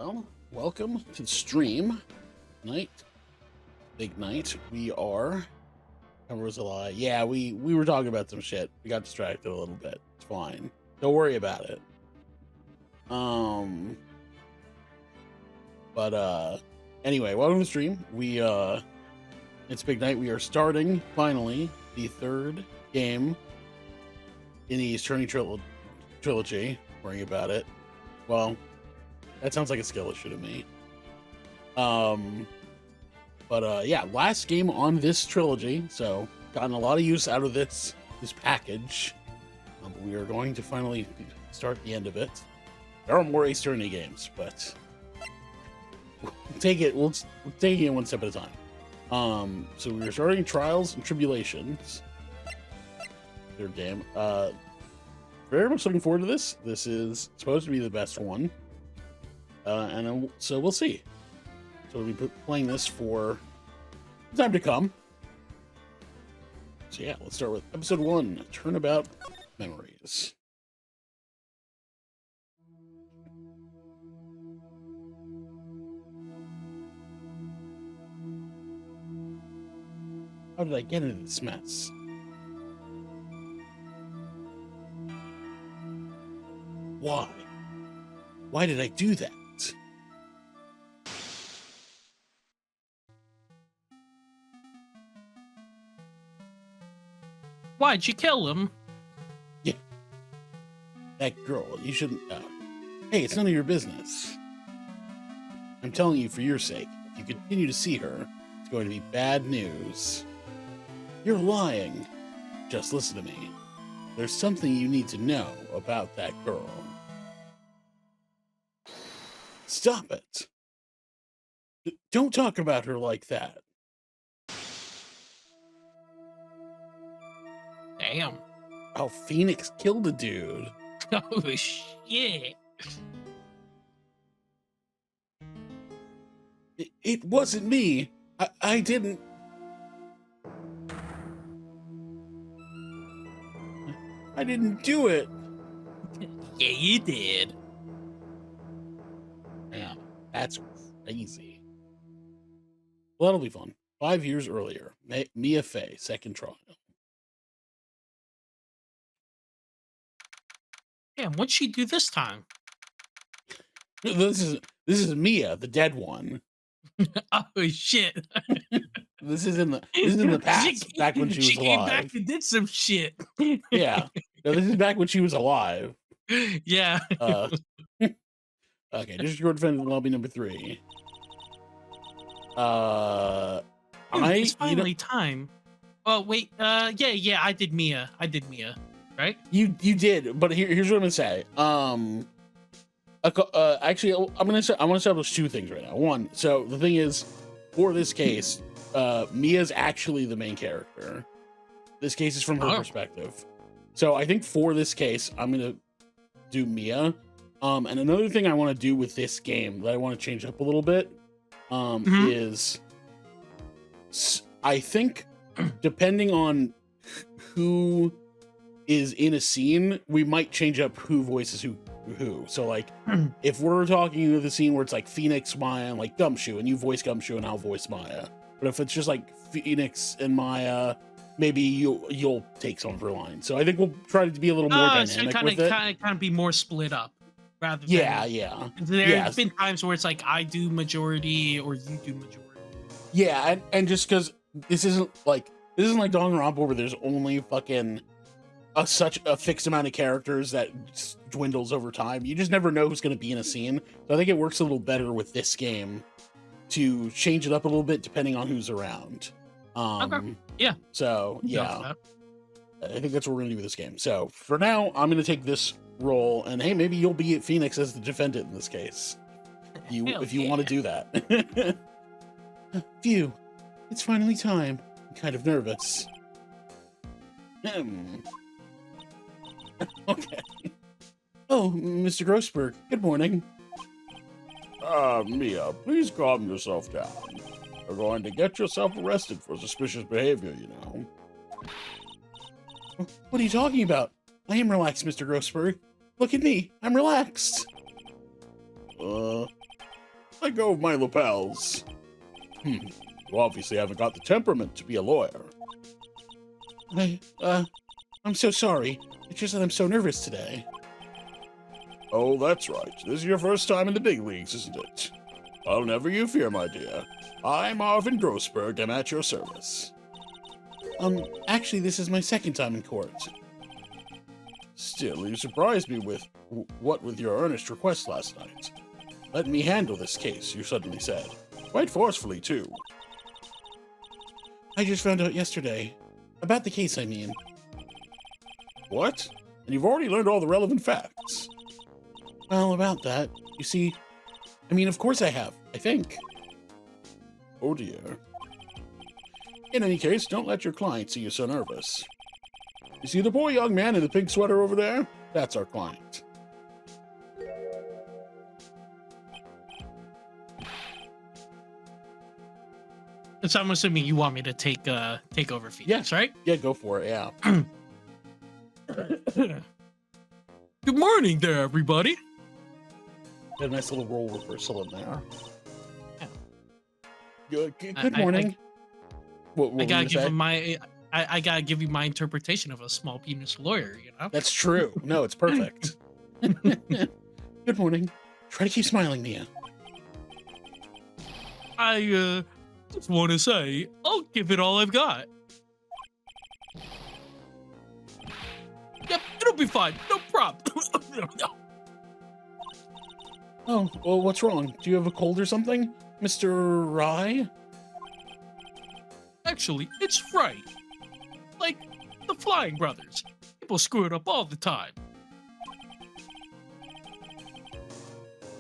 Well, welcome to the stream. Night. Big night. We are. Cover was a lie. Yeah, we were talking about some shit. We got distracted a little bit. It's fine. Don't worry about it. Anyway, welcome to the stream. It's big night. We are starting, finally, the third game in the Turning trilogy. Worrying about it. Well, that sounds like a skill issue to me. Yeah, last game on this trilogy, so gotten a lot of use out of this package. We are going to finally start the end of it. There are more Ace Attorney games, but we'll take it one step at a time. So we're starting Trials and Tribulations. Third game. Very much looking forward to this. This is supposed to be the best one. So we'll see. So we'll be playing this for time to come. So yeah, let's start with episode 1, Turnabout Memories. How did I get into this mess? Why? Why did I do that? Why'd you kill him? Yeah. That girl, you shouldn't... Hey, it's none of your business. I'm telling you for your sake. If you continue to see her, it's going to be bad news. You're lying. Just listen to me. There's something you need to know about that girl. Stop it. Don't talk about her like that. Damn. Oh, Phoenix killed a dude. Oh, shit. It wasn't me. I didn't... I didn't do it. Yeah, you did. Yeah, that's crazy. Well, that'll be fun. 5 years earlier, Mia Fey, second trial. Damn, what'd she do this time? This is Mia, the dead one. Oh shit! This is in the past, back when she was alive. She came back and did some shit. Yeah, no, this is back when she was alive. Yeah. Okay, District Court Defendant Lobby number 3. It's finally time. Oh wait, yeah, I did Mia, right? You did, but here's what I'm gonna say. Actually, I want to establish two things right now. One, so the thing is, for this case, Mia's actually the main character. This case is from her perspective. So I think for this case, I'm gonna do Mia. And another thing I want to do with this game that I want to change up a little bit, is I think depending on who is in a scene, we might change up who voices who. So like, if we're talking to the scene where it's like Phoenix, Maya, and like Gumshoe, and you voice Gumshoe and I'll voice Maya. But if it's just like Phoenix and Maya, maybe you'll take some of her lines. So I think we'll try to be a little more dynamic with it. Kind of be more split up. Rather than, yeah. There's been times where it's like I do majority or you do majority. Yeah, and just because this isn't like Danganronpa where there's only fucking such a fixed amount of characters that dwindles over time. You just never know who's going to be in a scene. So I think it works a little better with this game to change it up a little bit depending on who's around. Okay. Yeah. So yeah, I think that's what we're gonna do with this game. So for now, I'm gonna take this role, and hey, maybe you'll be Phoenix as the defendant in this case. If you want to do that. Phew, it's finally time. I'm kind of nervous. Okay. Oh, Mr. Grossberg, good morning. Mia, please calm yourself down. You're going to get yourself arrested for suspicious behavior, you know. What are you talking about? I am relaxed, Mr. Grossberg. Look at me. I'm relaxed. let go of my lapels. You obviously haven't got the temperament to be a lawyer. I'm so sorry. It's just that I'm so nervous today. Oh, that's right. This is your first time in the big leagues, isn't it? Oh, never you fear, my dear. I'm Marvin Grossberg. I'm at your service. Actually, this is my second time in court. Still, you surprised me with your earnest request last night. Let me handle this case, you suddenly said. Quite forcefully, too. I just found out yesterday. About the case, I mean. What? And you've already learned all the relevant facts. Well, about that, you see... of course I have, I think. Oh dear. In any case, don't let your client see you so nervous. You see the poor young man in the pink sweater over there? That's our client. So I'm assuming you want me to take over Phoenix, right? Yeah, go for it, yeah. Good morning there, everybody. Got a nice little role reversal in there. Good morning. What I gotta give him I gotta give you my interpretation of a small penis lawyer, you know? That's true. No, it's perfect. Good morning. Try to keep smiling, Mia. I just want to say, I'll give it all I've got. Yep, it'll be fine. No problem. Oh, well, what's wrong? Do you have a cold or something, Mr. Rye? Actually, it's Fright. Like the Flying Brothers. People screw it up all the time.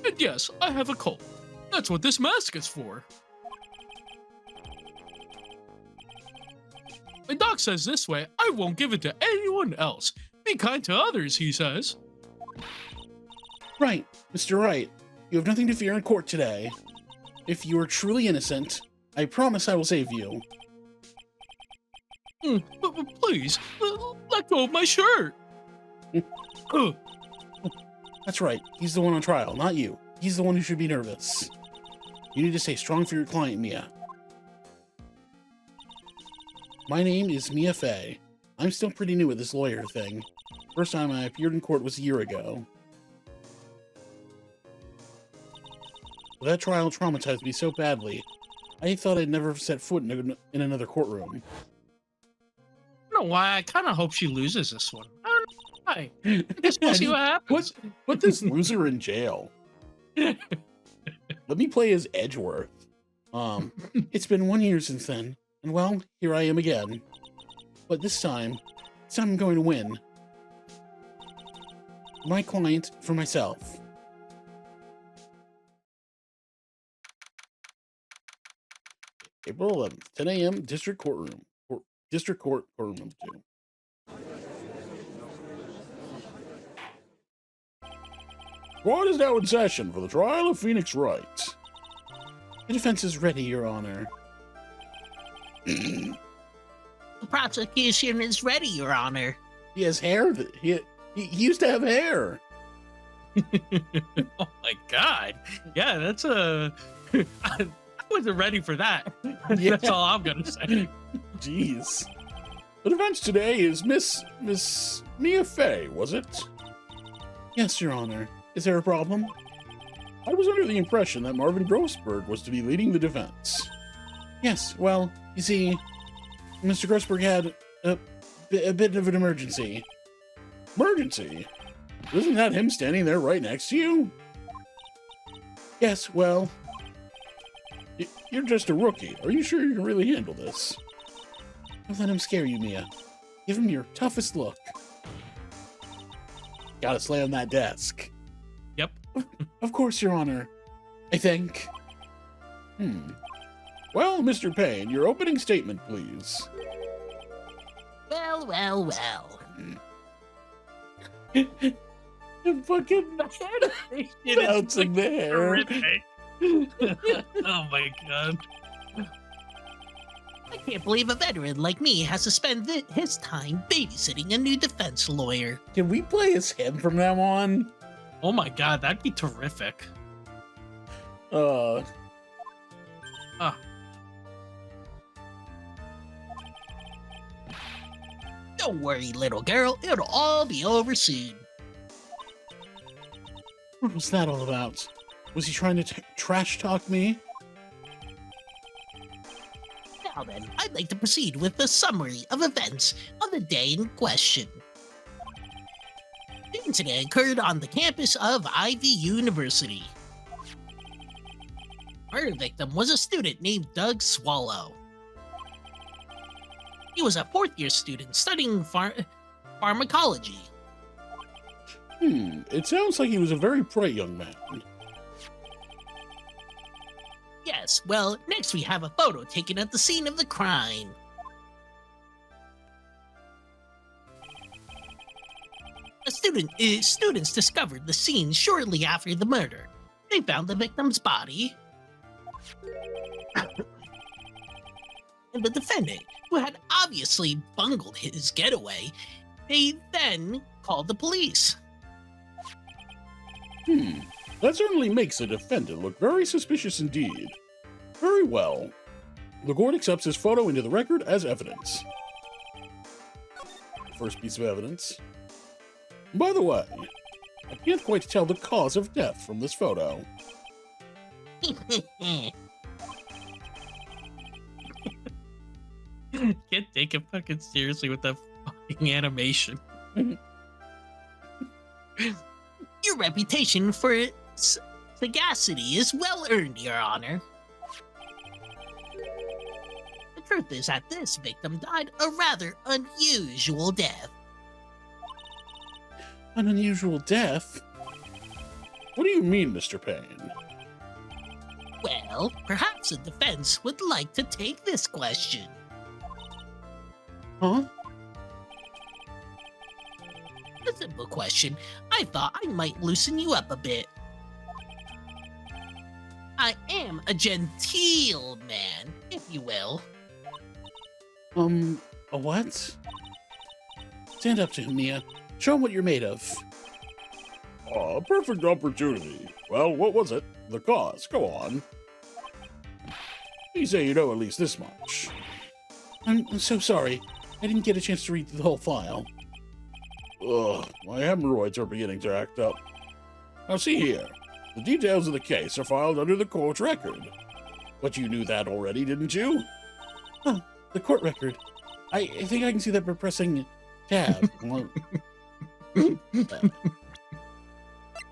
And yes, I have a cold. That's what this mask is for. My doc says this way, I won't give it to anyone else. Be kind to others, he says. Right, Mr. Wright. You have nothing to fear in court today. If you are truly innocent, I promise I will save you. But please, let go of my shirt. That's right. He's the one on trial, not you. He's the one who should be nervous. You need to stay strong for your client, Mia. My name is Mia Fey. I'm still pretty new at this lawyer thing. First time I appeared in court was a year ago. That trial traumatized me so badly, I thought I'd never set foot in another courtroom. I don't know why. I kind of hope she loses this one. I don't know why. I guess we'll see what happens. Put this loser in jail. Let me play as Edgeworth. It's been 1 year since then, and well, here I am again. But this time I'm going to win. My client for myself. April 11th, 10 a.m., District Courtroom. District Court, Courtroom number 2. Court is now in session for the trial of Phoenix Wright. The defense is ready, Your Honor. The prosecution is ready, Your Honor. He has hair. He used to have hair. Oh my God! Yeah, that's a. I wasn't ready for that. Yeah. That's all I'm gonna say. Jeez. The defense today is Miss Mia Fey, was it? Yes, Your Honor. Is there a problem? I was under the impression that Marvin Grossberg was to be leading the defense. Yes, well, you see, Mr. Grossberg had a bit of an emergency. Emergency? Isn't that him standing there right next to you? Yes, well, you're just a rookie. Are you sure you can really handle this? Don't let him scare you, Mia. Give him your toughest look. Gotta slam that desk. Yep. Of course, Your Honor. I think. Well, Mr. Payne, your opening statement, please. Well, well, well. Fucking bouncing the hair. Oh my God. I can't believe a veteran like me has to spend his time babysitting a new defense lawyer. Can we play as him from now on? Oh my God, that'd be terrific. Uh, Ah, Don't worry, little girl. It'll all be over soon. what was that all about? Was he trying to trash talk me? Now then, I'd like to proceed with the summary of events on the day in question. The incident occurred on the campus of Ivy University. Murder victim was a student named Doug Swallow. He was a fourth-year student studying pharmacology. It sounds like he was a very bright young man. Yes, well, next we have a photo taken at the scene of the crime. Students discovered the scene shortly after the murder. They found the victim's body and the defendant, who had obviously bungled his getaway. They then called the police. That certainly makes the defendant look very suspicious indeed. Very well. The court accepts his photo into the record as evidence. First piece of evidence. By the way, I can't quite tell the cause of death from this photo. can't take it fucking seriously with that fucking animation. Your reputation for sagacity is well earned, Your Honor. The truth is that this victim died a rather unusual death. An unusual death? What do you mean, Mr. Payne? Well, perhaps the defense would like to take this question. Huh? A simple question. I thought I might loosen you up a bit. I am a genteel man, if you will. A what? Stand up to him, Mia. Show him what you're made of. A perfect opportunity. Well, what was it? The cause. Go on. You say you know at least this much. I'm so sorry. I didn't get a chance to read the whole file. Ugh, my hemorrhoids are beginning to act up. Now see here. The details of the case are filed under the court record. But you knew that already, didn't you? Oh, the court record. I think I can see that by pressing tab.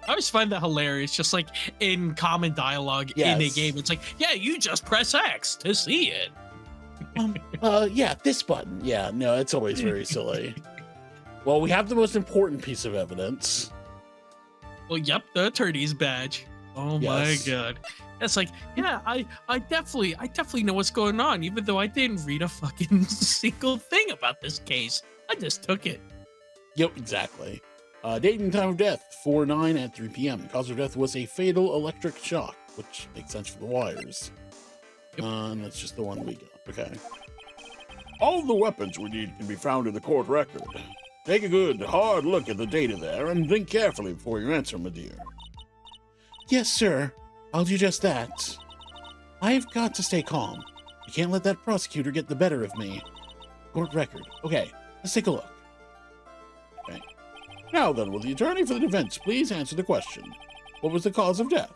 I always find that hilarious, just like in common dialogue in a game. It's like, yeah, you just press X to see it. Yeah, this button. Yeah, no, it's always very silly. Well, we have the most important piece of evidence. Well, yep, the attorney's badge. Oh Yes. my god. It's like, yeah, I definitely know what's going on, even though I didn't read a fucking single thing about this case. I just took it. Yep, exactly. Date and time of death, 4/9 at 3 p.m. Cause of death was a fatal electric shock, which makes sense for the wires. And that's just the one we got. Okay. All the weapons we need can be found in the court record. Take a good, hard look at the data there and think carefully before you answer, my dear. Yes, sir. I'll do just that. I've got to stay calm. You can't let that prosecutor get the better of me. Court record. Okay, let's take a look. Okay. Now then, will the attorney for the defense please answer the question? What was the cause of death?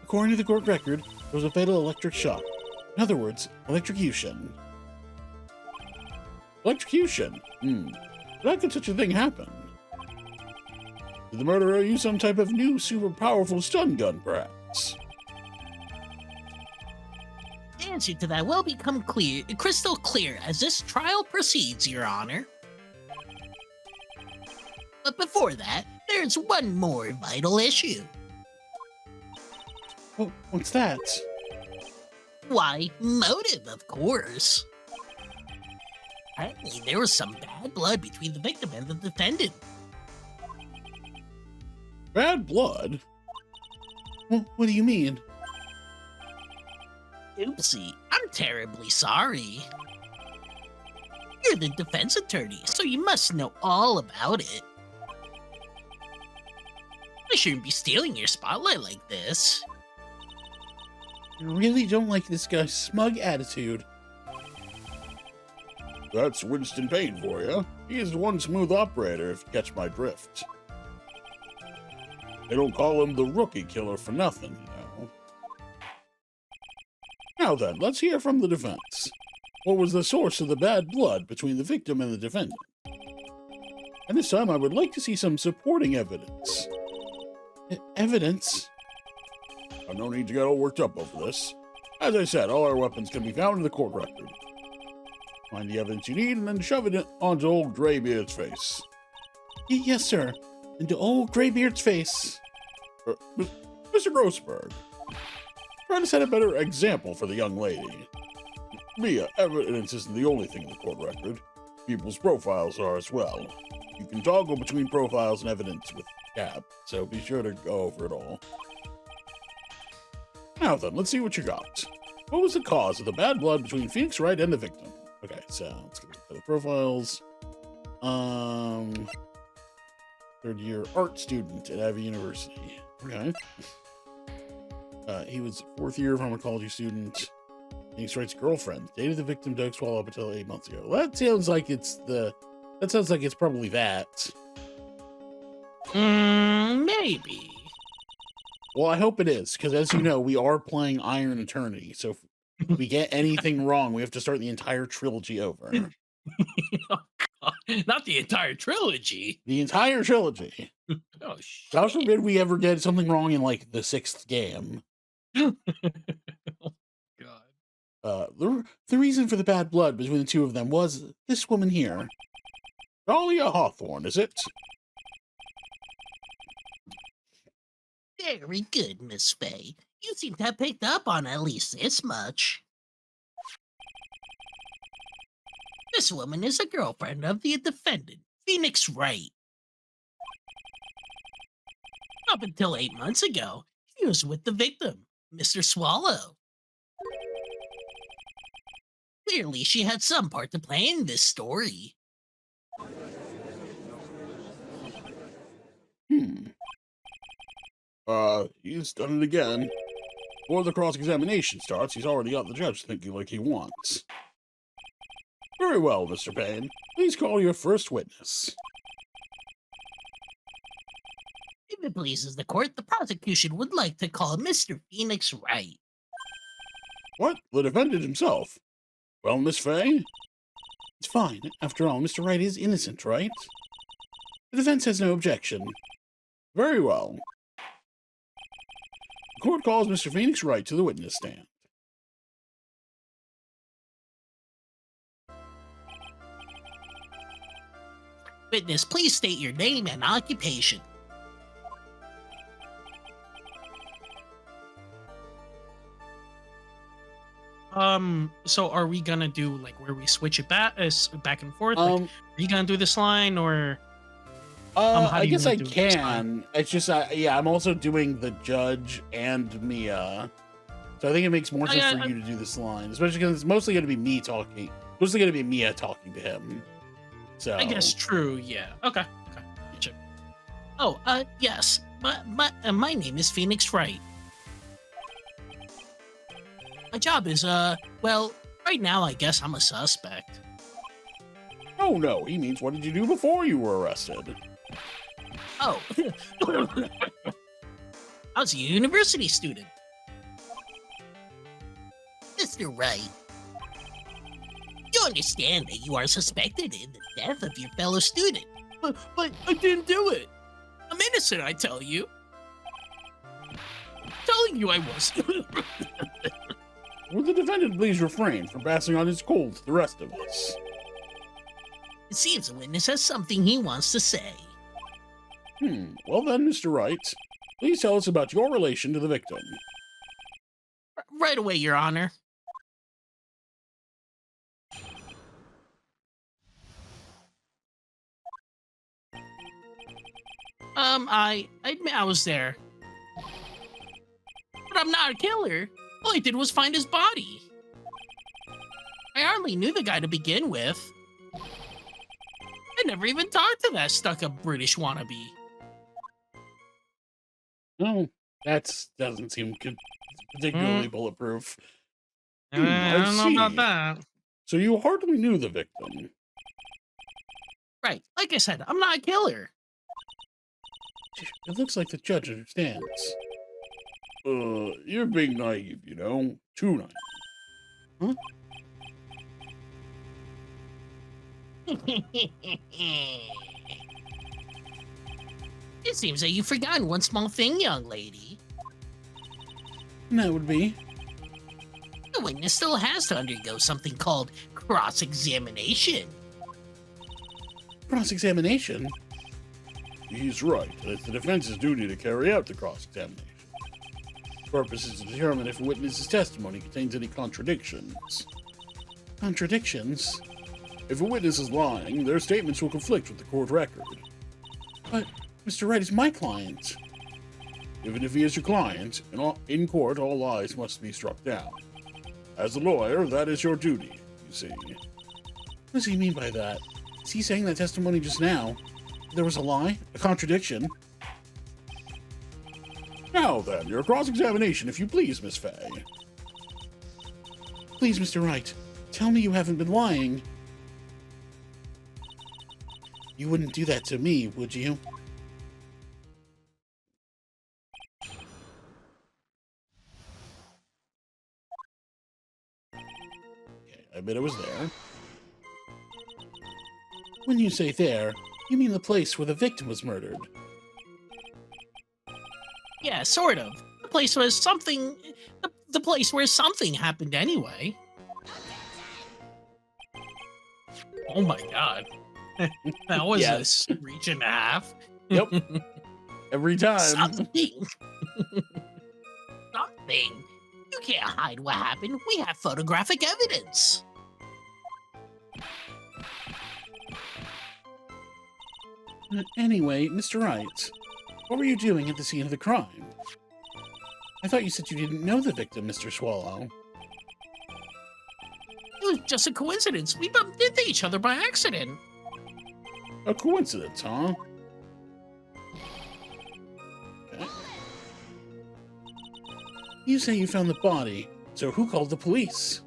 According to the court record, there was a fatal electric shock. In other words, electrocution. Electrocution? How could such a thing happen? Did the murderer use some type of new, super powerful stun gun, perhaps? The answer to that will become crystal clear as this trial proceeds, Your Honor. But before that, there's one more vital issue. What's that? Why, motive, of course. Apparently, there was some bad blood between the victim and the defendant. Bad blood? What do you mean? Oopsie, I'm terribly sorry. You're the defense attorney, so you must know all about it. shouldn't be stealing your spotlight like this. I really don't like this guy's smug attitude. That's Winston Payne for you. He is one smooth operator, if you catch my drift. They don't call him the rookie killer for nothing, you know. Now then, let's hear from the defense. What was the source of the bad blood between the victim and the defendant? And this time I would like to see some supporting evidence. Evidence? No need to get all worked up over this. As I said, all our weapons can be found in the court record. Find the evidence you need and then shove it onto old Graybeard's face. Yes, sir. Into old Graybeard's face. Mr. Grossberg, try to set a better example for the young lady. Mia, evidence isn't the only thing in the court record. People's profiles are as well. You can toggle between profiles and evidence with tab, so be sure to go over it all. Now then, let's see what you got. What was the cause of the bad blood between Phoenix Wright and the victim? Okay, so let's get the profiles. Third-year art student at Ivy University. Okay. He was fourth-year pharmacology student. Phoenix Wright's girlfriend dated the victim Doug Swallow up until 8 months ago. That sounds like it's probably that. Maybe. Well, I hope it is, because as you know, we are playing Iron Eternity, so if we get anything wrong, we have to start the entire trilogy over. Oh, God. Not the entire trilogy. The entire trilogy. Oh, shit. God forbid we ever get something wrong in, like, the 6th game. Oh, God. The reason for the bad blood between the two of them was this woman here. Dahlia Hawthorne, is it? Very good, Miss Fey. You seem to have picked up on at least this much. This woman is a girlfriend of the defendant, Phoenix Wright. Up until 8 months ago, he was with the victim, Mr. Swallow. Clearly, she had some part to play in this story. He's done it again. Before the cross-examination starts, he's already got the judge thinking like he wants. Very well, Mr. Payne. Please call your first witness. If it pleases the court, the prosecution would like to call Mr. Phoenix Wright. What? The defendant himself? Well, Miss Fey? It's fine. After all, Mr. Wright is innocent, right? The defense has no objection. Very well. The court calls Mr. Phoenix Wright to the witness stand. Witness, please state your name and occupation. So are we gonna do like where we switch it back and forth? Like, are you gonna do this line or? I guess I can. It's just, yeah, I'm also doing the judge and Mia, so I think it makes more sense for you to do this line, especially because it's mostly going to be me talking. Mostly going to be Mia talking to him. So I guess true. Yeah. Okay. Gotcha. Oh, yes. My name is Phoenix Wright. My job is, well, right now I guess I'm a suspect. Oh no, he means what did you do before you were arrested? Oh. I was a university student. Mr. Wright, you understand that you are suspected in the death of your fellow student. But I didn't do it. I'm innocent, I tell you. I'm telling you I was. Will the defendant please refrain from passing on his cold to the rest of us? It seems the witness has something he wants to say. Well then, Mr. Wright, please tell us about your relation to the victim. Right away, Your Honor. I admit I was there. But I'm not a killer. All I did was find his body. I hardly knew the guy to begin with. I never even talked to that stuck-up British wannabe. No, that doesn't seem particularly bulletproof. I don't know about that. So you hardly knew the victim. Right. Like I said, I'm not a killer. It looks like the judge understands. You're being naive, you know? Too naive. Huh? It seems that you've forgotten one small thing, young lady. And that would be? The witness still has to undergo something called cross-examination. Cross-examination? He's right. It's the defense's duty to carry out the cross-examination. The purpose is to determine if a witness's testimony contains any contradictions. Contradictions? If a witness is lying, their statements will conflict with the court record. But Mr. Wright is my client. Even if he is your client, in court all lies must be struck down. As a lawyer, that is your duty, you see. What does he mean by that? Is he saying that testimony just now? There was a lie? A contradiction? Now then, your cross-examination, if you please, Miss Fey. Please, Mr. Wright, tell me you haven't been lying. You wouldn't do that to me, would you? Okay, I bet it was there. When you say there, you mean the place where the victim was murdered. Yeah, sort of. The place was something... The place where something happened anyway. Oh my god. That was Yes. a reach and a half. Yep. Every time. Something. Something. You can't hide what happened. We have photographic evidence. Anyway, Mr. Wright, what were you doing at the scene of the crime? I thought you said you didn't know the victim, Mr. Swallow. It was just a coincidence. We bumped into each other by accident. A coincidence, huh? Okay. You say you found the body, so who called the police?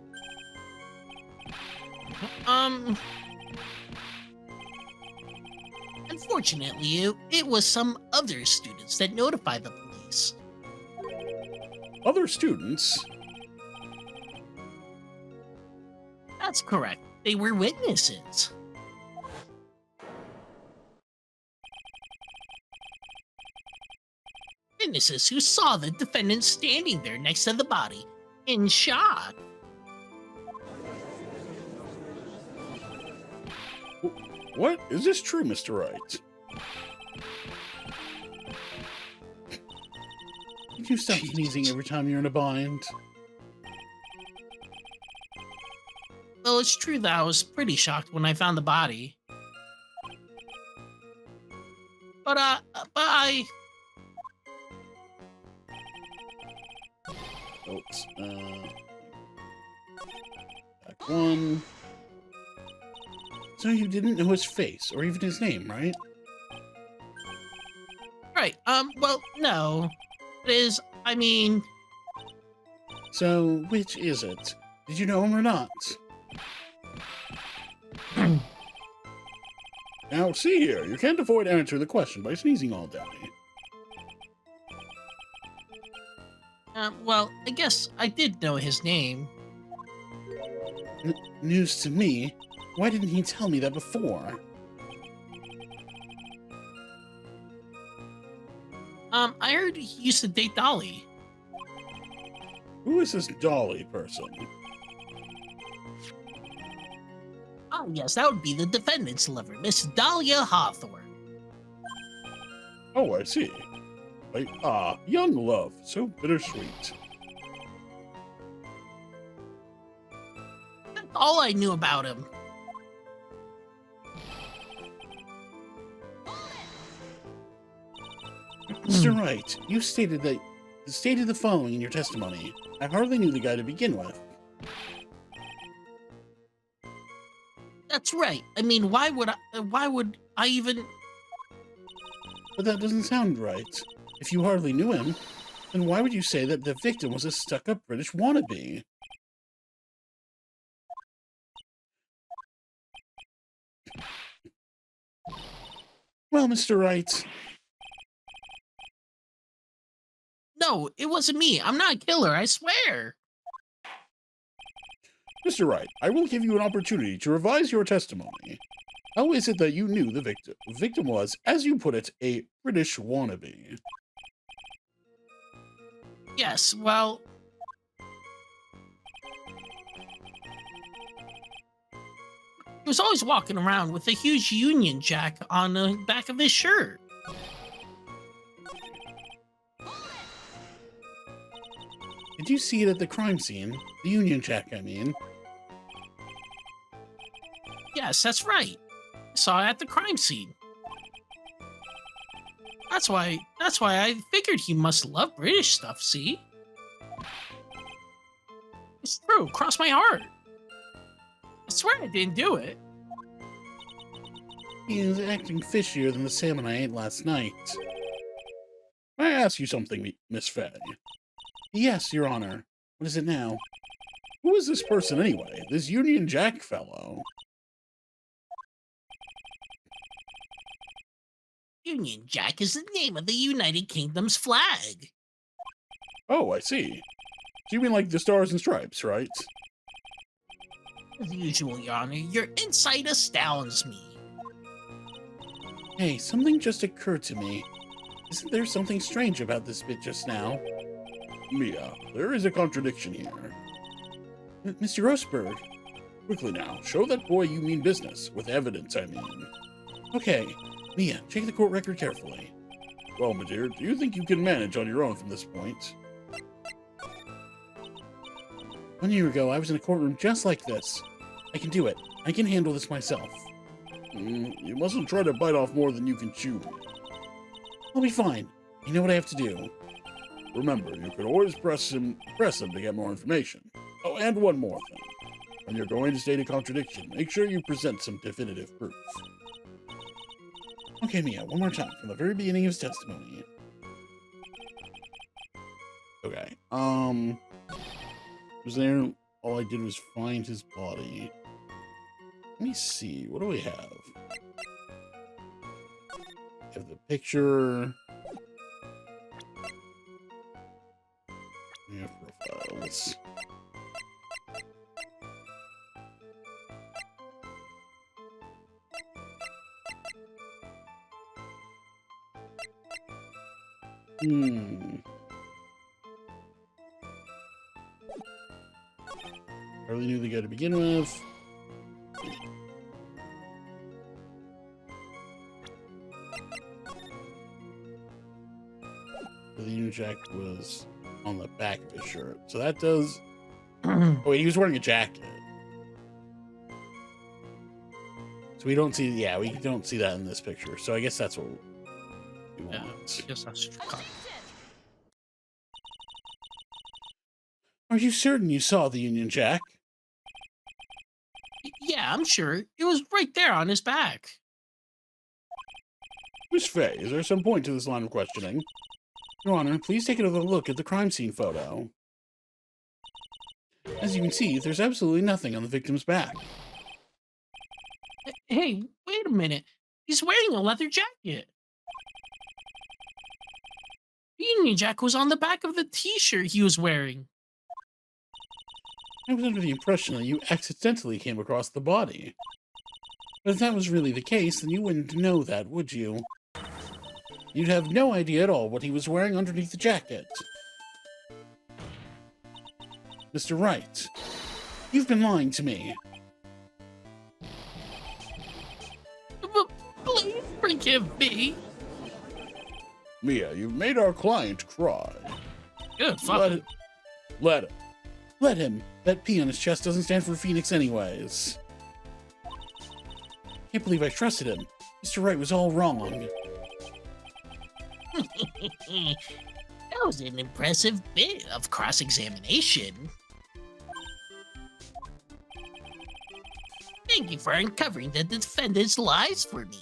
Unfortunately, it was some other students that notified the police. Other students? That's correct. They were witnesses. Witnesses who saw the defendant standing there next to the body, in shock. What? Is this true, Mr. Wright? Could you stop sneezing every time you're in a bind? Well, it's true that I was pretty shocked when I found the body. But I... Oops. Back one. So you didn't know his face, or even his name, right? Right, well, no. It is, I mean... So, which is it? Did you know him or not? Now, see here, you can't avoid answering the question by sneezing all day. Well, I guess I did know his name. News to me? Why didn't he tell me that before? I heard he used to date Dolly. Who is this Dolly person? Oh, yes, that would be the defendant's lover, Miss Dahlia Hawthorne. Oh, I see. Young love, so bittersweet. That's all I knew about him. Mr. Wright, you stated the following in your testimony. I hardly knew the guy to begin with. That's right. I mean, why would I even... But that doesn't sound right. If you hardly knew him, then why would you say that the victim was a stuck-up British wannabe? Well, Mr. Wright, No, it wasn't me. I'm not a killer, I swear. Mr. Wright, I will give you an opportunity to revise your testimony. How is it that you knew the victim? The victim was, as you put it, a British wannabe. Yes, well, he was always walking around with a huge Union Jack on the back of his shirt. Did you see it at the crime scene? The Union Jack, I mean. Yes, that's right. I saw it at the crime scene. That's why I figured he must love British stuff, see? It's true, cross my heart. I swear I didn't do it. He is acting fishier than the salmon I ate last night. May I ask you something, Miss Fey? Yes, Your Honor. What is it now? Who is this person anyway? This Union Jack fellow? Union Jack is the name of the United Kingdom's flag. Oh, I see. So you mean like the Stars and Stripes, right? As usual, Your Honor, your insight astounds me. Hey, something just occurred to me. Isn't there something strange about this bit just now? Mia, there is a contradiction here. Mr. Roseberg. Quickly now, show that boy you mean business. With evidence, I mean. Okay. Mia, check the court record carefully. Well, my dear, do you think you can manage on your own from this point? 1 year ago, I was in a courtroom just like this. I can do it. I can handle this myself. You mustn't try to bite off more than you can chew. I'll be fine. I know what I have to do. Remember, you can always press him to get more information. Oh, and one more thing. When you're going to state a contradiction, make sure you present some definitive proof. Okay, Mia, one more time, from the very beginning of his testimony. Okay, was there, all I did was find his body. Let me see, what do we have? We have the picture. We have profiles. Hardly knew the guy to begin with. The Union Jack was on the back of his shirt. So that does... Oh, wait, he was wearing a jacket. So we don't see... Yeah, we don't see that in this picture. So I guess that's what we want. I guess that's true. Are you certain you saw the Union Jack? Yeah, I'm sure. It was right there on his back. Miss Fey, is there some point to this line of questioning? Your Honor, please take another look at the crime scene photo. As you can see, there's absolutely nothing on the victim's back. Hey, wait a minute. He's wearing a leather jacket. The Union Jack was on the back of the t-shirt he was wearing. I was under the impression that you accidentally came across the body. But if that was really the case, then you wouldn't know that, would you? You'd have no idea at all what he was wearing underneath the jacket. Mr. Wright, you've been lying to me. Please forgive me. Mia, you've made our client cry. Good fuck. Let him. That P on his chest doesn't stand for Phoenix anyways. Can't believe I trusted him. Mr. Wright was all wrong. That was an impressive bit of cross-examination. Thank you for uncovering the defendant's lies for me.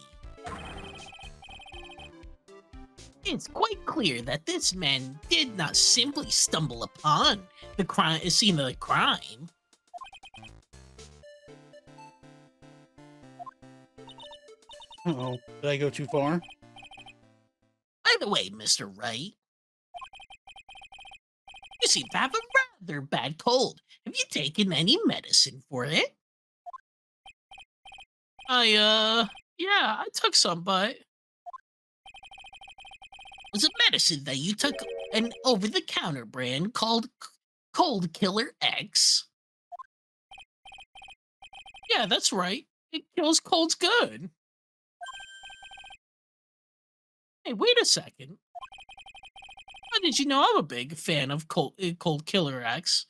It's quite clear that this man did not simply stumble upon the scene of the crime. Uh-oh. Did I go too far? By the way, Mr. Wright, you seem to have a rather bad cold. Have you taken any medicine for it? Yeah, I took some, but Was it medicine that you took an over-the-counter brand called Cold Killer X? yeah, that's right. It kills colds good. Hey, wait a second. How did you know I'm a big fan of Cold Killer X?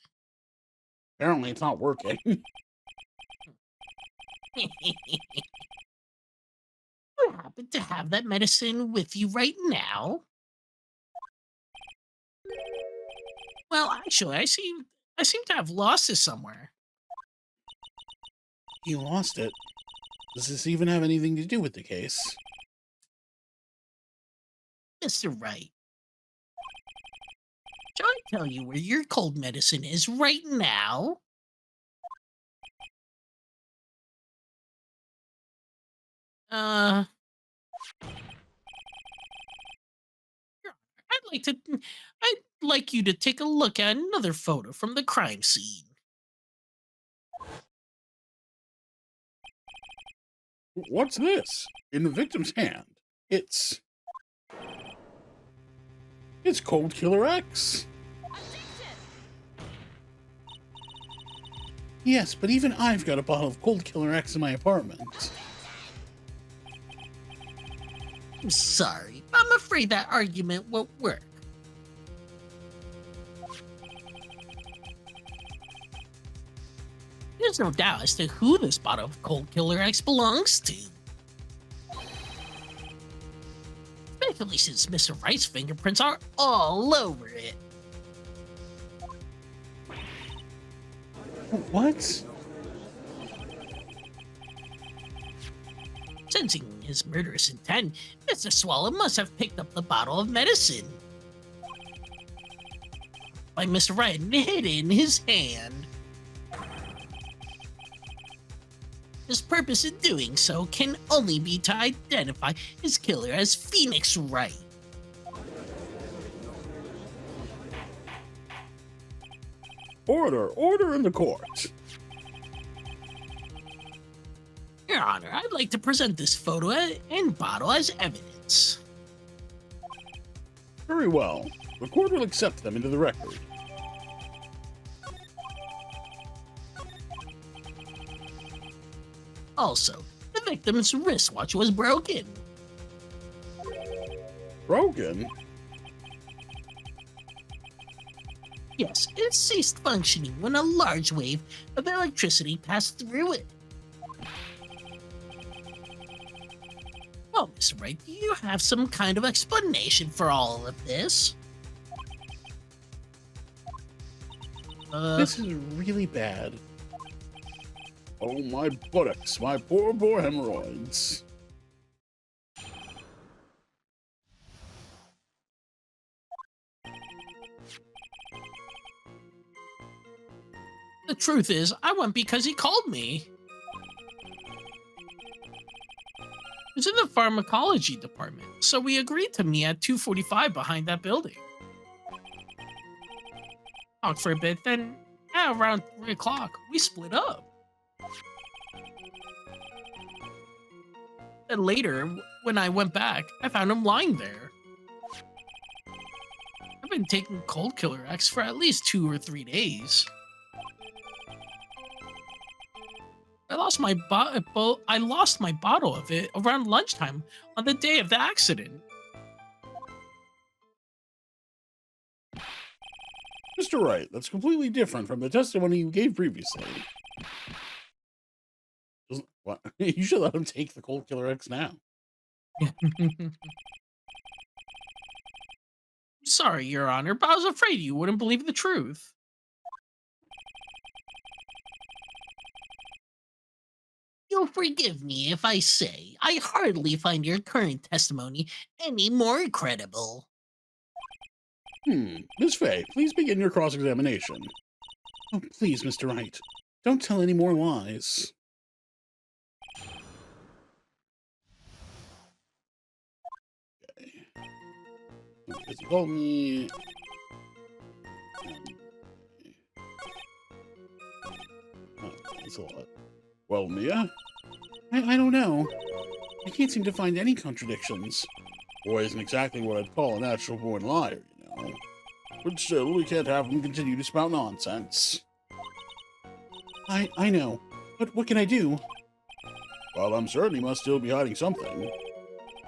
Apparently, it's not working. You happen to have that medicine with you right now? Well, actually, I seem to have lost it somewhere. You lost it. Does this even have anything to do with the case? Mr. Wright, shall I tell you where your cold medicine is right now? Uh, I'd like you to take a look at another photo from the crime scene. What's this? In the victim's hand. It's Cold Killer X. Yes, but even I've got a bottle of Cold Killer X in my apartment. I'm sorry, but I'm afraid that argument won't work. There's no doubt as to who this bottle of Cold Killer X belongs to. Especially since Mr. Wright's fingerprints are all over it. What? Sensing his murderous intent, Mr. Swallow must have picked up the bottle of medicine by Mr. Wright and hid it in his hand. His purpose in doing so can only be to identify his killer as Phoenix Wright. Order in the court. Your Honor, I'd like to present this photo and bottle as evidence. Very well. The court will accept them into the record. Also, the victim's wristwatch was broken. Broken? Yes, it ceased functioning when a large wave of electricity passed through it. Well, Mr. Wright, do you have some kind of explanation for all of this? This is really bad. Oh, my buttocks, my poor hemorrhoids. The truth is, I went because he called me. It was in the pharmacology department, so we agreed to meet at 2:45 behind that building. Talked for a bit, then around 3 o'clock, we split up. Then later, when I went back, I found him lying there. I've been taking Cold Killer X for at least 2 or 3 days. I lost my bottle of it around lunchtime on the day of the accident. Mr. Wright, that's completely different from the testimony you gave previously. What? You should let him take the Cold Killer X now. Sorry, Your Honor, but I was afraid you wouldn't believe the truth. Feel Forgive me if I say I hardly find your current testimony any more credible. Miss Fey, please begin your cross-examination. Oh, please, Mr. Wright. Don't tell any more lies. Okay. Because he told me... Oh, that's a lot. Well, Mia? I don't know. I can't seem to find any contradictions. Boy isn't exactly what I'd call a natural-born liar, you know. But still, we can't have him continue to spout nonsense. I know, but what can I do? Well, I'm certain he must still be hiding something.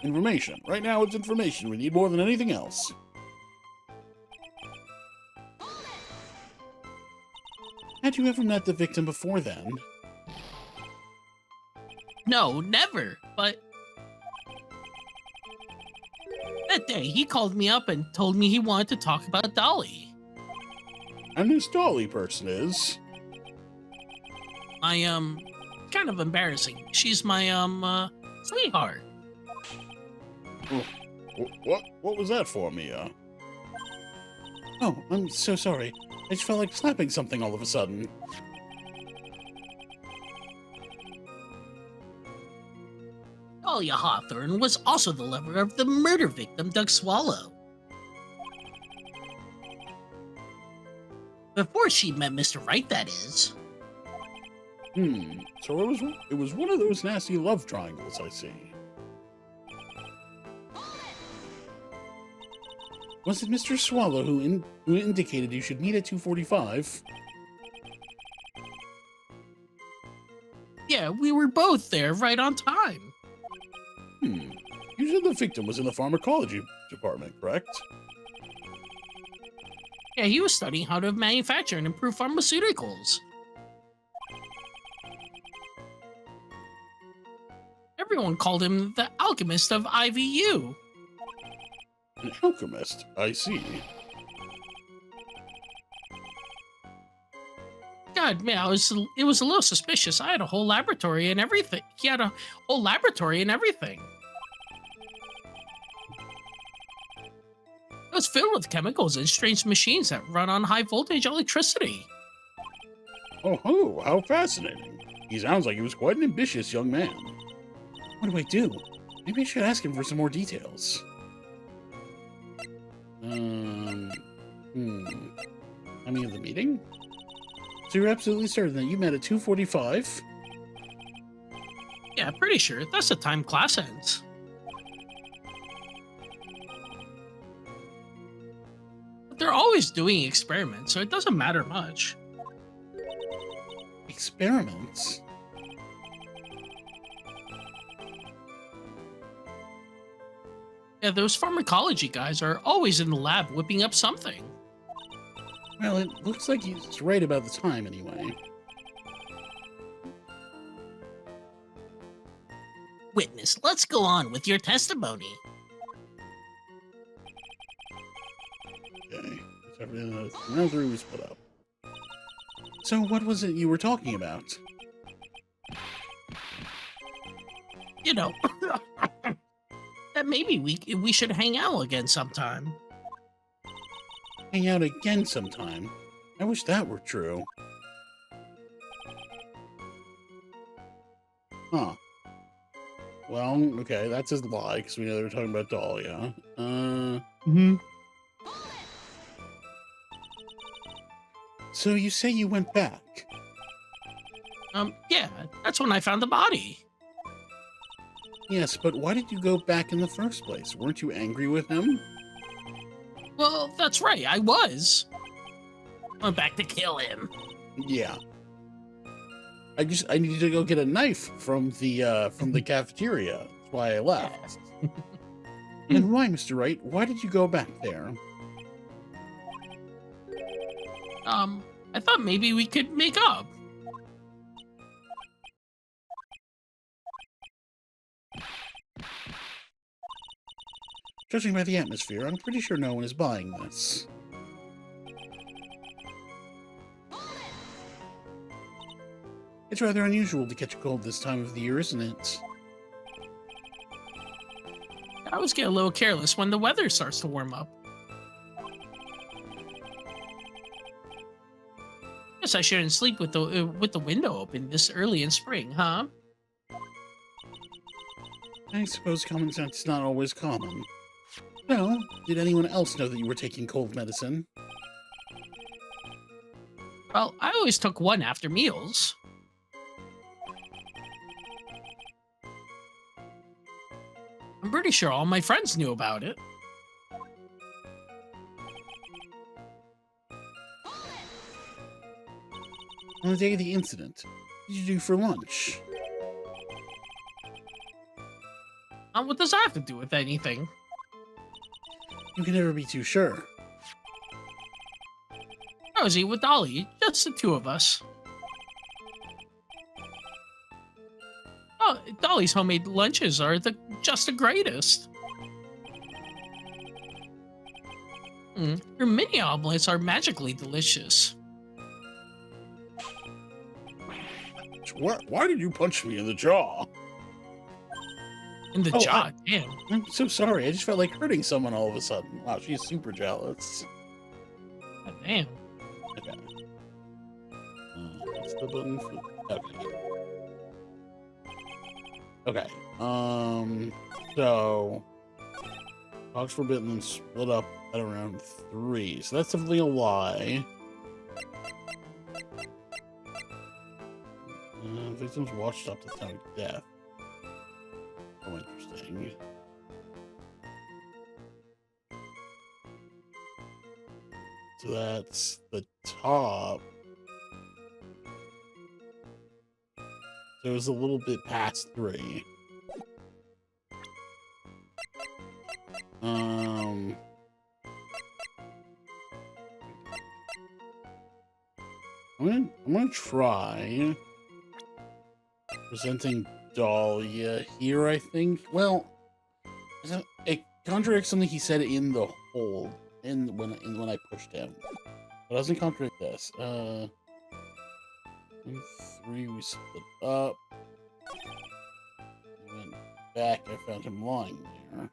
Information. Right now, it's information we need more than anything else. Had you ever met the victim before then? No, never, but... That day, he called me up and told me he wanted to talk about Dolly. And this Dolly person is... Kind of embarrassing. She's my, sweetheart. What was that for, Mia? Oh, I'm so sorry. I just felt like slapping something all of a sudden. Dahlia Hawthorne was also the lover of the murder victim, Doug Swallow. Before she met Mr. Wright, that is. So it was one of those nasty love triangles, I see. Was it Mr. Swallow who indicated you should meet at 2:45? Yeah, we were both there right on time. You said the victim was in the pharmacology department, correct? Yeah, he was studying how to manufacture and improve pharmaceuticals. Everyone called him the alchemist of IVU. An alchemist, I see. God, man, it was a little suspicious. I had a whole laboratory and everything. He had a whole laboratory and everything. It was filled with chemicals and strange machines that run on high voltage electricity. Oh, how fascinating. He sounds like he was quite an ambitious young man. What do I do? Maybe I should ask him for some more details. Timing of the meeting? So you're absolutely certain that you met at 2:45? Yeah, pretty sure. That's the time class ends. But they're always doing experiments, so it doesn't matter much. Experiments? Yeah, those pharmacology guys are always in the lab whipping up something. Well, it looks like he's right about the time anyway. Witness, let's go on with your testimony. Okay. Round 3 was put up. So what was it you were talking about? You know, that maybe we should hang out again sometime. Hang out again sometime. I wish that were true. Huh. Well, okay, that's his lie, because we know they were talking about Dahlia. So you say you went back? Yeah, that's when I found the body. Yes, but why did you go back in the first place? Weren't you angry with him? Well, that's right, I was. I went back to kill him. Yeah. I needed to go get a knife from the cafeteria. That's why I left. And why, Mr. Wright? Why did you go back there? I thought maybe we could make up. Judging by the atmosphere, I'm pretty sure no one is buying this. It's rather unusual to catch a cold this time of the year, isn't it? I always get a little careless when the weather starts to warm up. Guess I shouldn't sleep with the window open this early in spring, huh? I suppose common sense is not always common. Well, did anyone else know that you were taking cold medicine? Well, I always took one after meals. I'm pretty sure all my friends knew about it. On the day of the incident, what did you do for lunch? What does that have to do with anything? You can never be too sure. I was eating with Dolly, just the two of us. Oh, Dolly's homemade lunches are just the greatest. Her mini omelets are magically delicious. Why did you punch me in the jaw? In the jaw, damn. I'm so sorry. I just felt like hurting someone all of a sudden. Wow, she's super jealous. God damn. Okay. What's the button for? Okay. Okay. So Dogs Forbidden and split up at around 3. So that's definitely a lie. Victims watched up to the time of death. Oh, interesting. So that's the top. So it was a little bit past 3. I'm gonna try presenting Dahlia here, I think. Well, it contradicts something he said in the hold when I pushed him. But it doesn't contradict this. 1, 3, we split up. I went back, I found him lying there.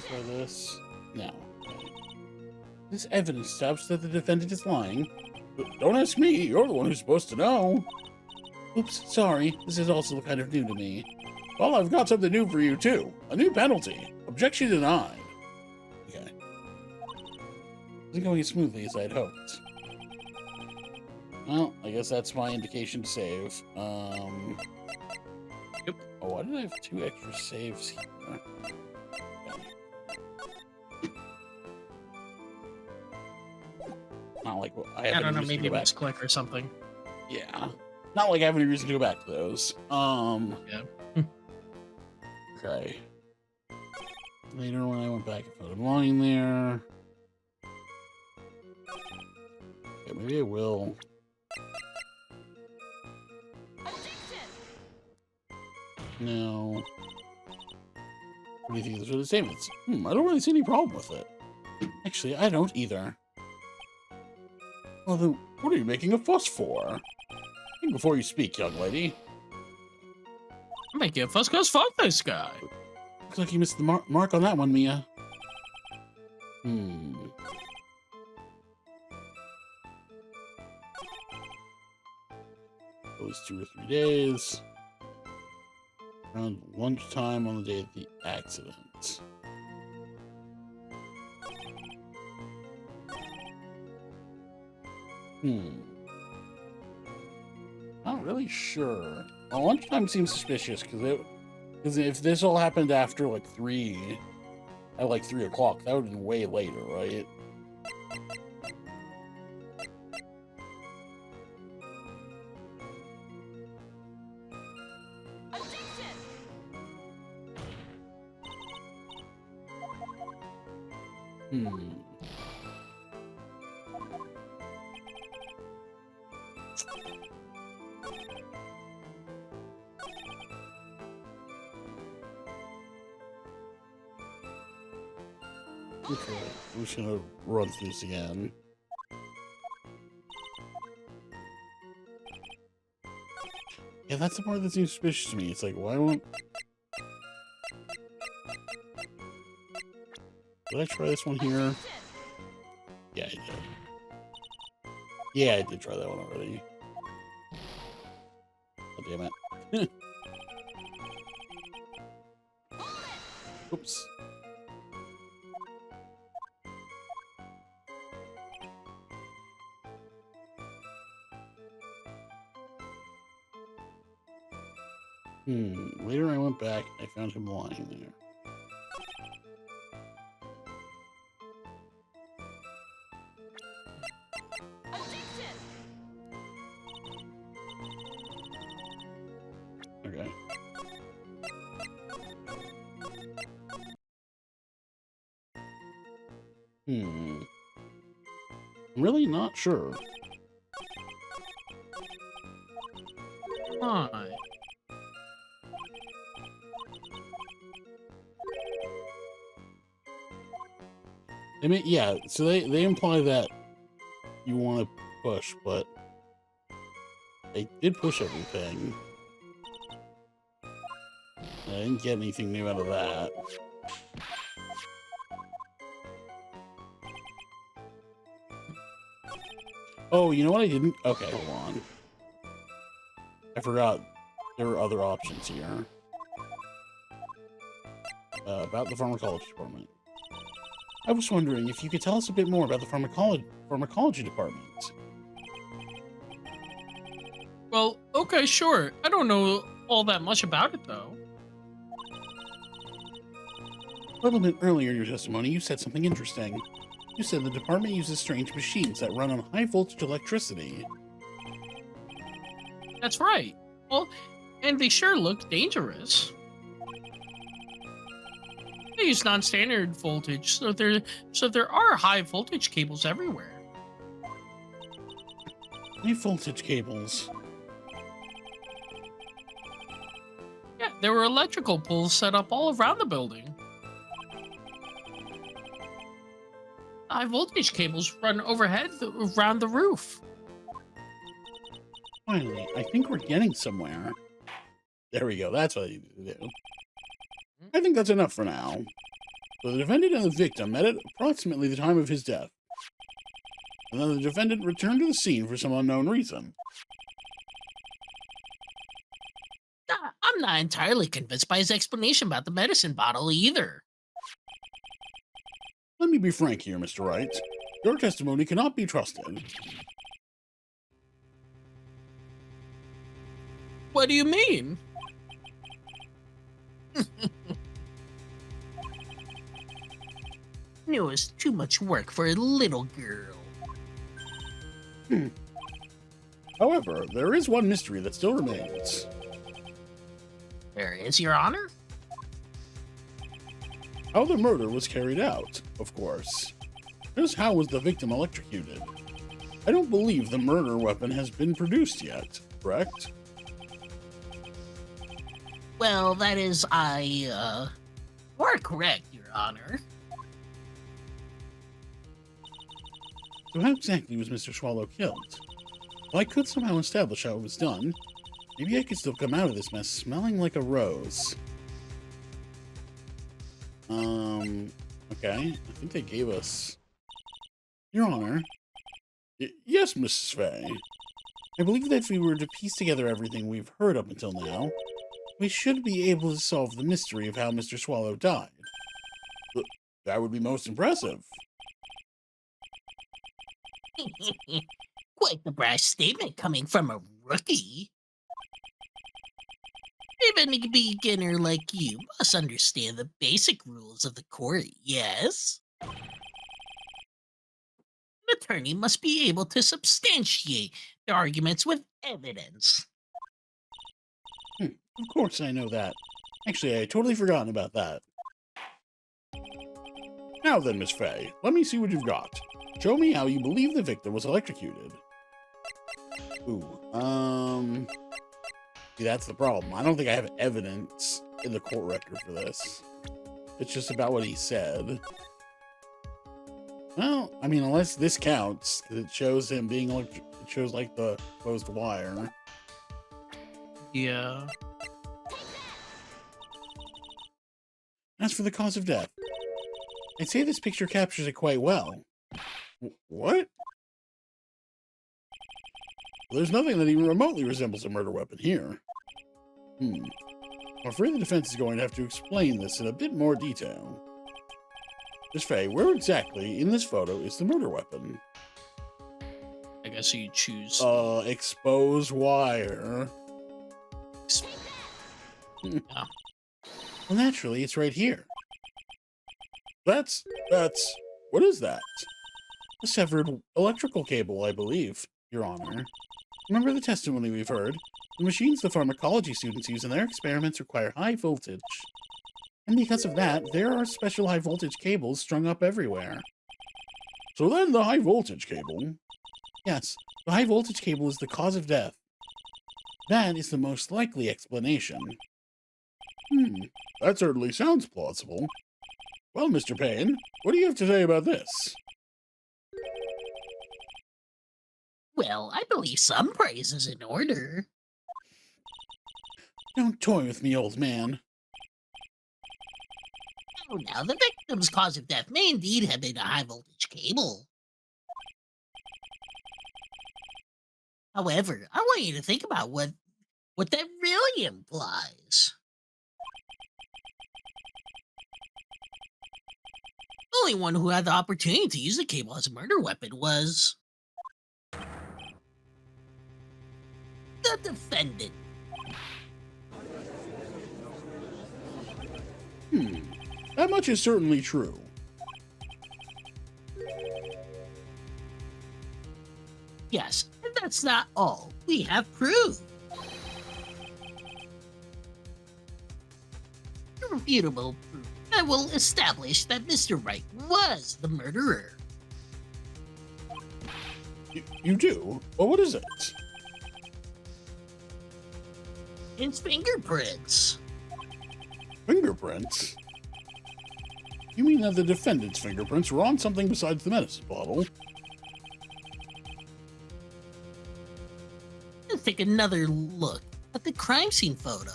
Try this. No. This evidence stops that the defendant is lying. But don't ask me, you're the one who's supposed to know. Oops, sorry. This is also kind of new to me. Well, I've got something new for you, too. A new penalty. Objection denied. Okay. Isn't going as smoothly as I'd hoped. Well, I guess that's my indication to save. Yep. Oh, why did I have 2 extra saves here? Not like I don't know, maybe it was click or something. Yeah. Not like I have any reason to go back to those. Yeah. Okay. Later when I went back and found him lying there. Okay, maybe I will. No. What do you think of the statements? I don't really see any problem with it. Actually, I don't either. Well, then, what are you making a fuss for? Think before you speak, young lady. I'm making a fuss because fuck this guy. Looks like you missed the mark on that one, Mia. At least 2 or 3 days. Around lunchtime on the day of the accident. Not really sure. Well, lunchtime seems suspicious because if this all happened after like 3, at like 3 o'clock, that would have been way later, right? Okay, I'm just gonna run through this again. Yeah, that's the part that seems suspicious to me. It's like, why won't... Did I try this one here? Yeah, I did. Yeah, I did try that one already. Oh, damn it. Oops. Later I went back, I found him lying there. Okay. I'm really not sure. Why? I mean, yeah, so they imply that you want to push, but they did push everything. I didn't get anything new out of that. Oh, you know what I didn't? Okay, hold on. I forgot there were other options here. About the pharmacology department. I was wondering if you could tell us a bit more about the pharmacology department. Well, okay, sure. I don't know all that much about it, though. A little bit earlier in your testimony, you said something interesting. You said the department uses strange machines that run on high voltage electricity. That's right. Well, and they sure look dangerous. They use non-standard voltage, so there are high voltage cables everywhere. High voltage cables. Yeah, there were electrical poles set up all around the building. High voltage cables run overhead around the roof. Finally, I think we're getting somewhere. There we go. That's what I needed to do. I think that's enough for now. So the defendant and the victim met at approximately the time of his death. And then the defendant returned to the scene for some unknown reason. I'm not entirely convinced by his explanation about the medicine bottle either. Let me be frank here, Mr. Wright. Your testimony cannot be trusted. What do you mean? It was too much work for a little girl. However, there is one mystery that still remains. There is, Your Honor? How the murder was carried out, of course. Just how was the victim electrocuted? I don't believe the murder weapon has been produced yet, correct? Well, that is, you are correct, Your Honor. So how exactly was Mr. Swallow killed? Well, I could somehow establish how it was done. Maybe I could still come out of this mess smelling like a rose. Okay. I think they gave us... Your Honor. Yes, Mrs. Fey. I believe that if we were to piece together everything we've heard up until now, we should be able to solve the mystery of how Mr. Swallow died. That would be most impressive. Quite the brash statement coming from a rookie. Even a beginner like you must understand the basic rules of the court, yes? An attorney must be able to substantiate their arguments with evidence. Of course I know that. Actually, I had totally forgotten about that. Now then, Miss Fey, let me see what you've got. Show me how you believe the victim was electrocuted. Ooh, see, that's the problem. I don't think I have evidence in the court record for this. It's just about what he said. Well, I mean, unless this counts, 'cause it shows him being it shows like the exposed wire. Yeah. As for the cause of death, I'd say this picture captures it quite well. What? Well, there's nothing that even remotely resembles a murder weapon here. I'm afraid the defense is going to have to explain this in a bit more detail. Miss Fey, where exactly in this photo is the murder weapon? I guess you choose. Exposed wire. Yeah. Well, naturally, it's right here. That's, what is that? A severed electrical cable, I believe, Your Honor. Remember the testimony we've heard? The machines the pharmacology students use in their experiments require high voltage. And because of that, there are special high voltage cables strung up everywhere. So then the high voltage cable? Yes, the high voltage cable is the cause of death. That is the most likely explanation. That certainly sounds plausible. Well, Mr. Payne, what do you have to say about this? Well, I believe some praise is in order. Don't toy with me, old man. Oh, now the victim's cause of death may indeed have been a high voltage cable. However, I want you to think about what that really implies. The only one who had the opportunity to use the cable as a murder weapon was the defendant. That much is certainly true. Yes, and that's not all. We have proof. Irrefutable proof that will establish that Mr. Wright was the murderer. You do? Well, what is it? His fingerprints. Fingerprints? You mean that the defendant's fingerprints were on something besides the medicine bottle? Let's take another look at the crime scene photo.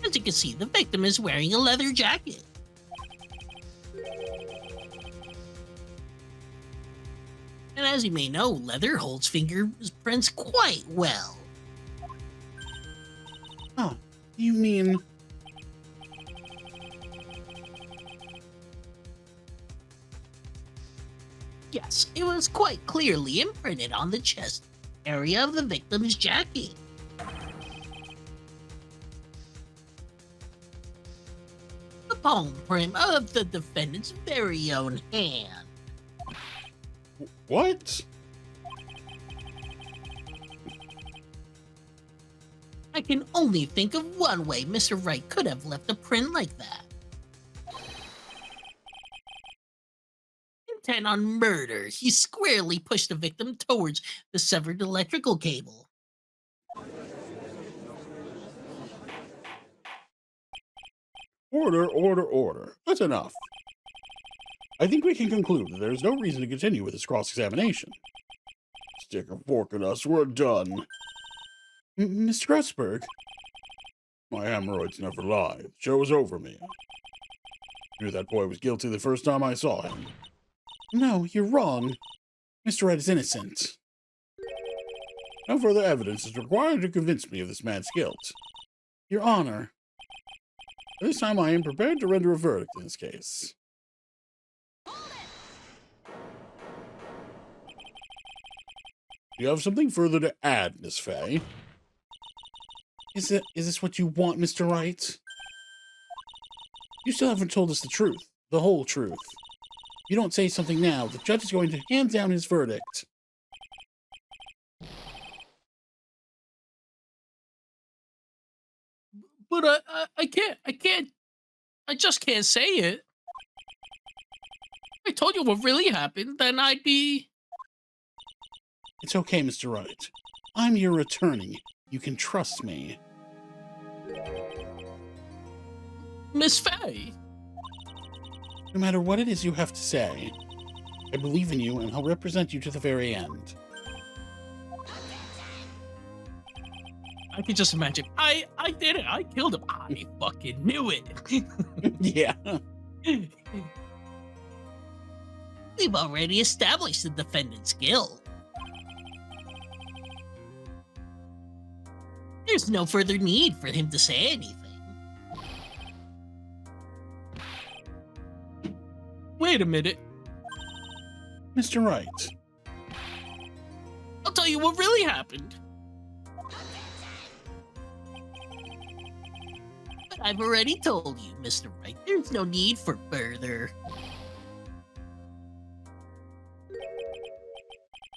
As you can see, the victim is wearing a leather jacket. And as you may know, leather holds fingerprints quite well. Oh, you mean... Yes, it was quite clearly imprinted on the chest area of the victim's jacket. The palm print of the defendant's very own hand. What? I can only think of one way Mr. Wright could have left a print like that. Intent on murder, he squarely pushed the victim towards the severed electrical cable. Order, order, order. That's enough. I think we can conclude that there is no reason to continue with this cross-examination. Stick a fork in us, we're done. Mr. Grutzberg? My hemorrhoids never lie. The show is over, Mia. Knew that boy was guilty the first time I saw him. No, you're wrong. Mr. Wright is innocent. No further evidence is required to convince me of this man's guilt. Your Honor. This time I am prepared to render a verdict in this case. Do you have something further to add, Miss Fey? Is this what you want, Mr. Wright? You still haven't told us the truth, the whole truth. If you don't say something now, the judge is going to hand down his verdict. But I just can't say it. I told you what really happened, then I'd be... It's okay, Mr. Wright. I'm your attorney. You can trust me. Miss Fey. No matter what it is you have to say, I believe in you and I'll represent you to the very end. I could just imagine. I did it. I killed him. I fucking knew it. Yeah. We've already established the defendant's guilt. There's no further need for him to say anything. Wait a minute. Mr. Wright. I'll tell you what really happened. But I've already told you, Mr. Wright, there's no need for further.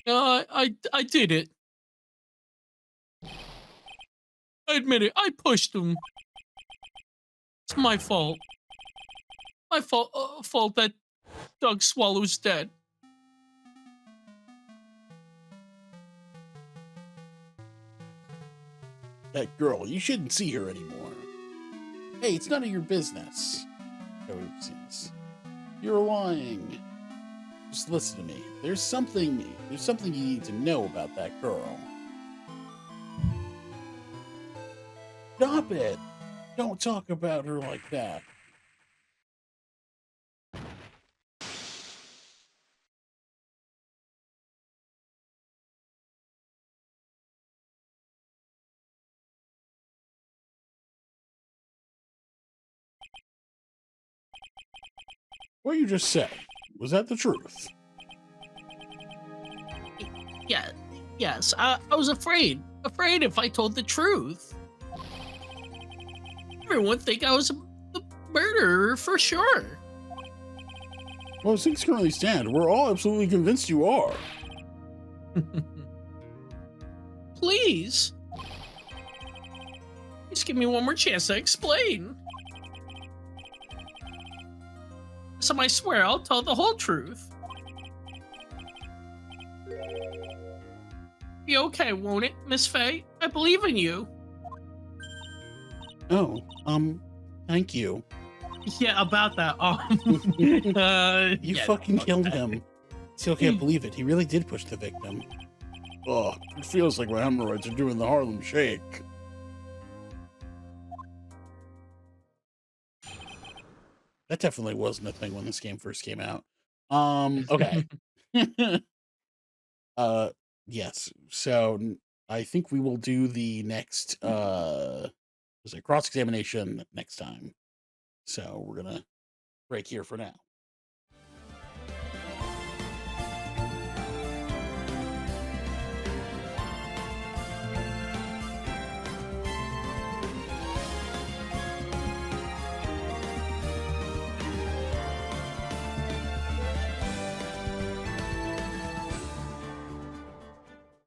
I did it. I admit it. I pushed him. It's my fault. My fault that Doug Swallow's dead. That girl, you shouldn't see her anymore. Hey, it's none of your business. Oh, we've seen this. You're lying. Just listen to me. There's something you need to know about that girl. Stop it! Don't talk about her like that. What you just said, was that the truth? Yeah, yes, I was afraid if I told the truth, everyone would think I was the murderer for sure. Well, as things currently stand, we're all absolutely convinced you are. Please. Just give me one more chance to explain. So I swear I'll tell the whole truth. Be okay, won't it, Miss Fey? I believe in you. Oh, thank you. Yeah, about that. You fucking killed him. Still can't believe it. He really did push the victim. Oh, it feels like my hemorrhoids are doing the Harlem Shake. That definitely wasn't a thing when this game first came out. Okay. Yes. So I think we will do the next cross-examination next time. So we're gonna break here for now.